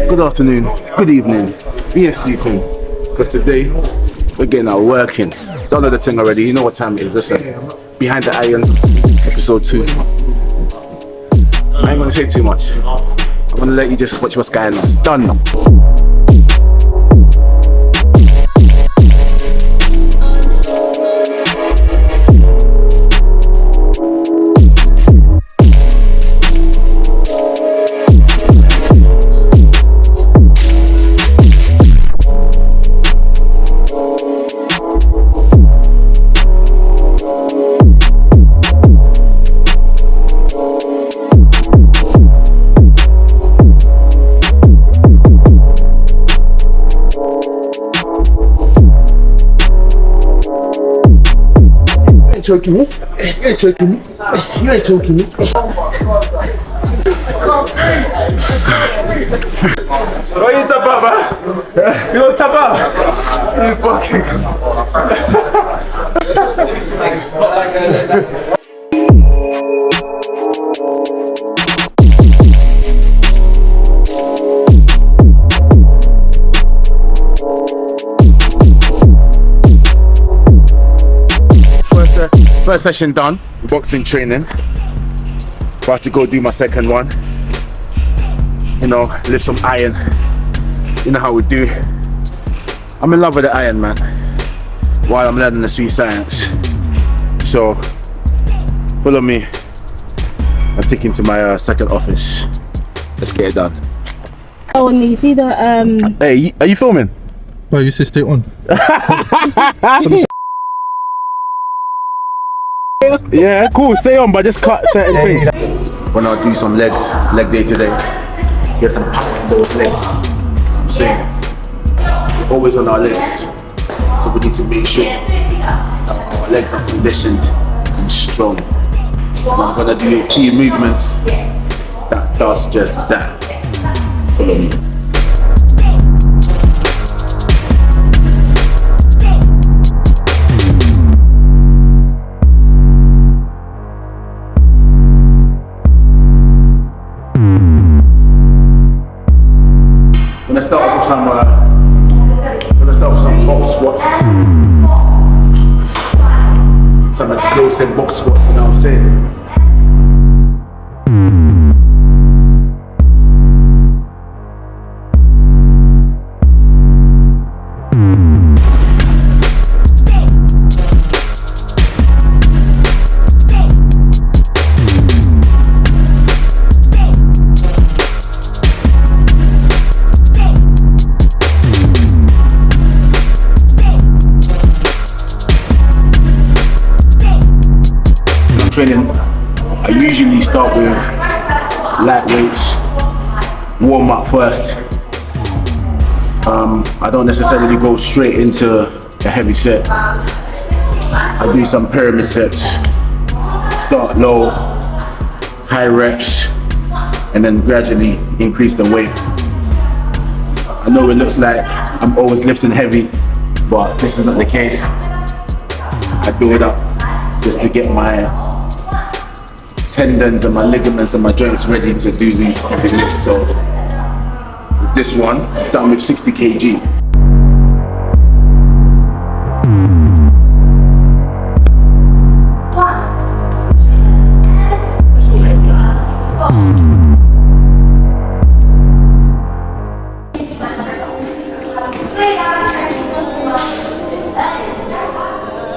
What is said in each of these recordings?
good afternoon, good evening, we ain't sleeping, because today we're getting our work in. Don't know the thing already, you know what time it is. Listen, Behind the Iron, episode 2. I ain't gonna say too much. I'm gonna let you just watch what's going on. Done. Choking me. You ain't choking me. You ain't choking me. Why you tap out, man? You don't tap out? You fucking. First session done, boxing training. About to go do my second one. You know, lift some iron. You know how we do. I'm in love with the iron, man. While I'm learning the sweet science. So, follow me. I'm taking to my second office. Let's get it done. Oh, and you see the Hey, are you filming? Oh, you say stay on. Yeah, cool, stay on, but just cut certain things. When I do some leg day today, get some power in those legs. I'm saying, we're always on our legs, so we need to make sure that our legs are conditioned and strong. And I'm gonna do a few movements that does just that. Follow me. Let's start off with some box squats. Some explosive box squats, you know what I'm saying? Training, I usually start with light weights, warm up first. I don't necessarily go straight into a heavy set. I do some pyramid sets, start low, high reps, and then gradually increase the weight. I know it looks like I'm always lifting heavy, but this is not the case. I build up just to get my tendons and my ligaments and my joints ready to do these heavy lifts. So with this one, I'm starting with 60 kg. Let's go heavier.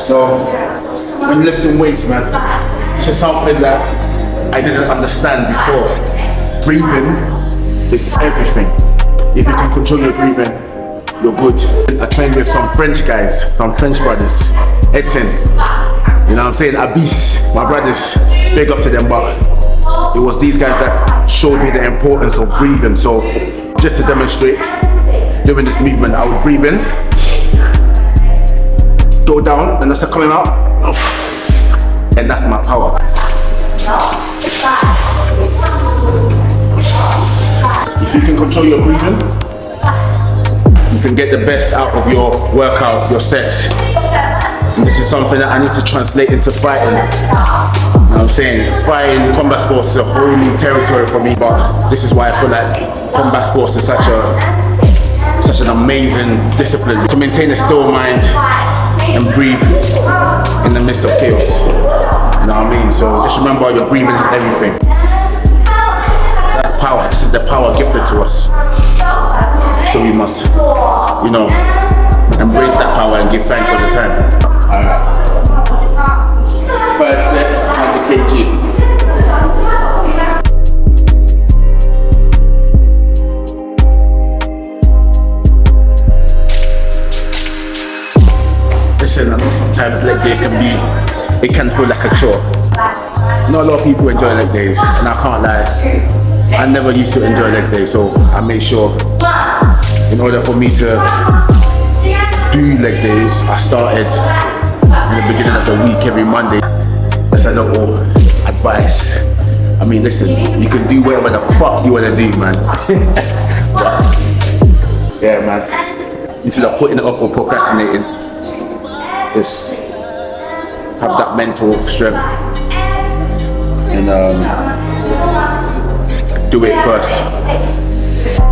So when lifting weights, man, it's just something that I didn't understand before. Breathing is everything. If you can control your breathing, you're good. I trained with some French guys, some French brothers, Etienne, you know what I'm saying, Abyss, my brothers, big up to them, but it was these guys that showed me the importance of breathing. So just to demonstrate, doing this movement, I would breathe in, go down, and as I'm coming up, and that's my power. If you can control your breathing, you can get the best out of your workout, your sets. And this is something that I need to translate into fighting. You know what I'm saying, fighting combat sports is a whole new territory for me, but this is why I feel like combat sports is such an amazing discipline to maintain a still mind and breathe in the midst of chaos. You know what I mean? So just remember, your breathing is everything. That's power. This is the power gifted to us. So we must, you know, embrace that power and give thanks all the time. Alright. Third set, 100 kg. Listen, I know sometimes leg day it can feel like a chore. Not a lot of people enjoy leg days, and I can't lie, I never used to enjoy leg days, so I made sure, in order for me to do leg days, I started in the beginning of the week, every Monday. That's a little advice. I mean, listen, you can do whatever the fuck you wanna do, man. But, yeah, man. Instead of putting it off or procrastinating, just have that mental strength and do it first,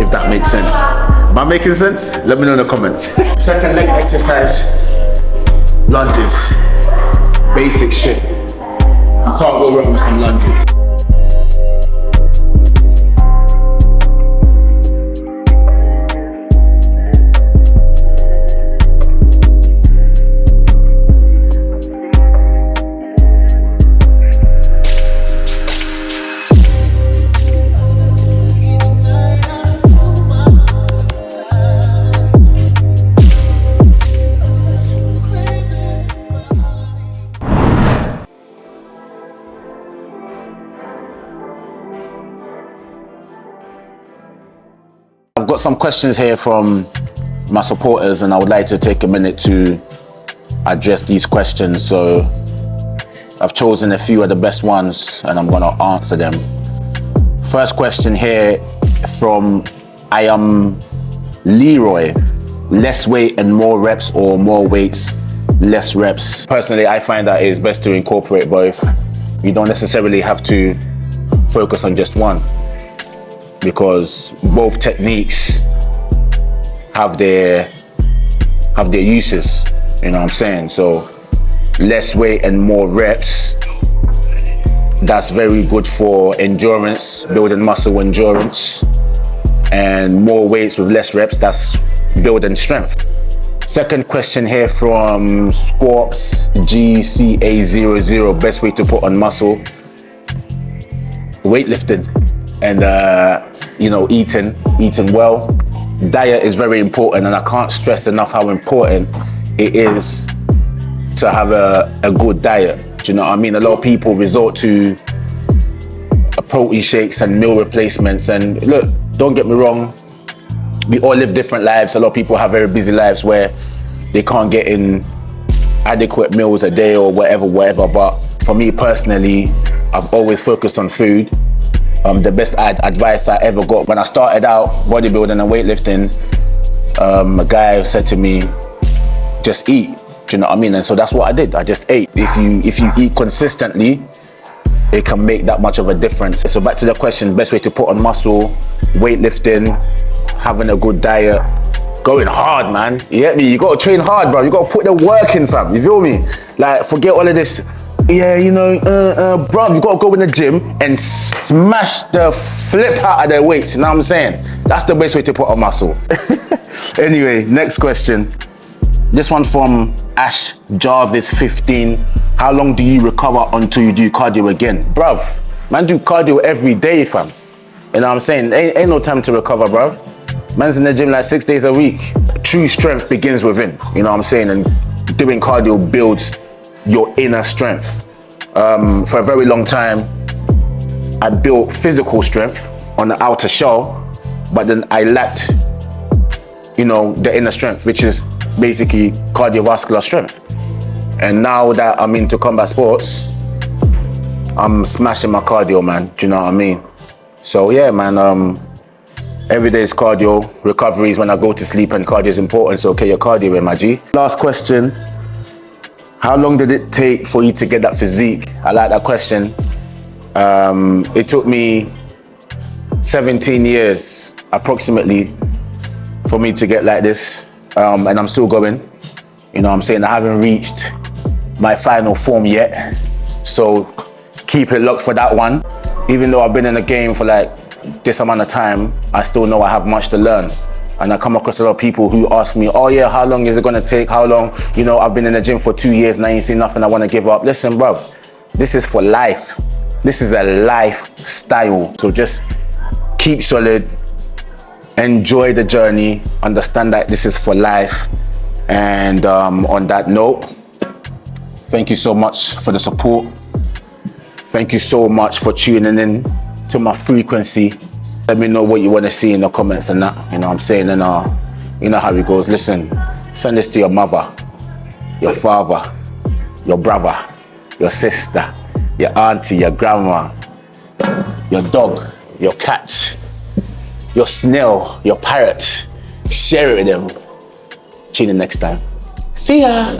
if that makes sense. Am I making sense? Let me know in the comments. Second leg exercise, lunges. Basic shit. You can't go wrong with some lunges. I've got some questions here from my supporters and I would like to take a minute to address these questions. So I've chosen a few of the best ones and I'm gonna answer them. First question here from I am Leroy. Less weight and more reps, or more weights, less reps? Personally, I find that it's best to incorporate both. You don't necessarily have to focus on just one, because both techniques have their uses, you know what I'm saying? So less weight and more reps, that's very good for endurance, building muscle endurance, and more weights with less reps, that's building strength. Second question here from Squarps GCA00, best way to put on muscle? Weightlifting. And you know, eating well. Diet is very important, and I can't stress enough how important it is to have a good diet. Do you know what I mean? A lot of people resort to protein shakes and meal replacements, and look, don't get me wrong, we all live different lives. A lot of people have very busy lives where they can't get in adequate meals a day or whatever, but for me personally, I've always focused on food. The best advice I ever got when I started out bodybuilding and weightlifting, a guy said to me, just eat. Do you know what I mean? And so that's what I did. I just ate. If you eat consistently, it can make that much of a difference. So back to the question, best way to put on muscle, weightlifting, having a good diet, going hard, man. You get me? You gotta train hard, bro. You gotta put the work in, fam. You feel me? Like, forget all of this. Yeah, you know, bro, you gotta go in the gym and smash the flip out of their weights, you know what I'm saying? That's the best way to put on muscle. Anyway, next question. This one from Ash Jarvis 15. How long do you recover until you do cardio again? Bruv, man do cardio every day, fam. You know what I'm saying? Ain't no time to recover, bruv. Man's in the gym like 6 days a week. True strength begins within, you know what I'm saying? And doing cardio builds your inner strength. For a very long time, I built physical strength on the outer shell, but then I lacked, you know, the inner strength, which is basically cardiovascular strength. And now that I'm into combat sports, I'm smashing my cardio, man. Do you know what I mean? So yeah, man, every day is cardio. Recovery is when I go to sleep, and cardio is important, so okay, your cardio in, my G. Last question. How long did it take for you to get that physique? I like that question. It took me 17 years approximately for me to get like this, and I'm still going. You know what I'm saying? I haven't reached my final form yet, so keep it locked for that one. Even though I've been in the game for like this amount of time, I still know I have much to learn. And I come across a lot of people who ask me, oh yeah, how long is it gonna take? How long? You know, I've been in the gym for 2 years and I ain't seen nothing, I wanna give up. Listen, bruv, this is for life. This is a lifestyle. So just keep solid, enjoy the journey, understand that this is for life. And on that note, thank you so much for the support. Thank you so much for tuning in to my frequency. Let me know what you want to see in the comments and that, you know what I'm saying? And you know how it goes. Listen, send this to your mother, your father, your brother, your sister, your auntie, your grandma, your dog, your cat, your snail, your parrot. Share it with them. Tune in next time. See ya.